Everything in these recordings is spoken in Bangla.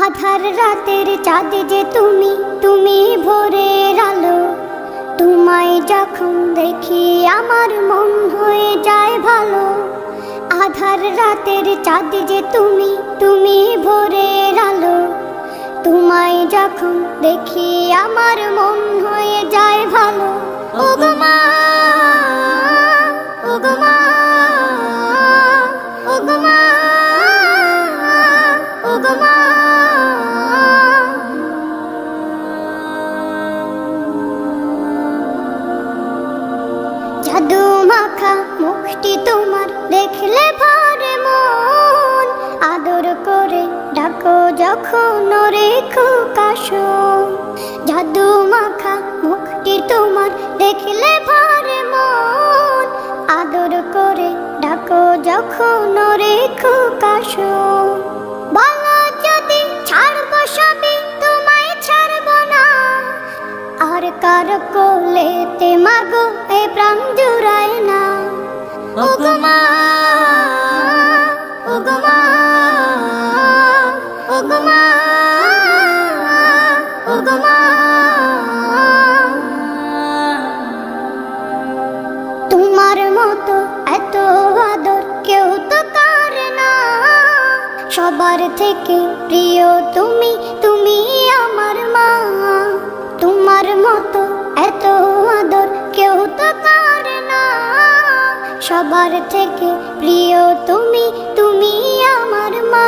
আধার রাতের চাঁদ যে তুমি, তুমি ভোরের আলো। তোমায় যখন দেখি আমার মন হয়ে যায় ভালো। আধার রাতের চাঁদ যে তুমি, তুমি ভোরের আলো। তোমায় যখন দেখি আমার মন হয়ে যায় ভালো। ওগো মা, ওগো মা, ওগো মা, ওগো মা। জাদু মাখা মুখটি তোমার দেখলে ভরে মন। আদর করে ডাকো যখন ওরে খোকাশোন। জাদু মাখা মুখটি তোমার দেখলে ভরে মন। আদর করে ডাকো যখন ওরে খোকাশোন। বলো যদি ছাড়বো সবই, তোমায় ছাড়বো না। আর কার কোলেতে মাগো এ প্রাণ জুড়ায় না। ওগো মা, ওগো মা, ওগো মা, ওগো মা। তোমার মতো এত আদর কেউ তো করে না। সবার থেকে প্রিয় তুমি, তুমি আমার মা। তোমার মতো এত আদর কেউ তো করে না। সবার থেকে প্রিয় তুমি, তুমি আমার মা।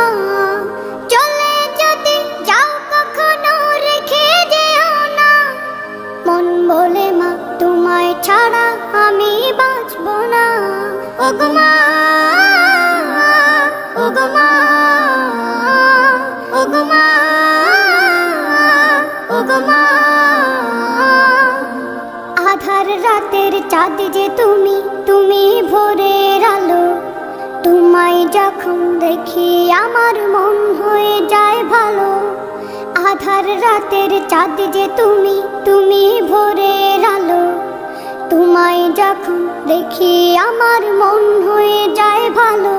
চলে যদি যাও কখনো রেখে যেও না। মন বলে মা তোমায় ছাড়া আমি বাঁচবো না। ওগো মা, ওগো মা, ওগো মা, ওগো মা। আধার রাতের চাঁদ যে তুমি, তুমি ভোরের আলো। তোমায় যখন দেখি আমার মন হয়ে যায় ভালো। আধার রাতের চাঁদ যে তুমি, তুমি ভোরের আলো। তোমায় যখন দেখি আমার মন হয়ে যায় ভালো।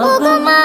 ওগো মা।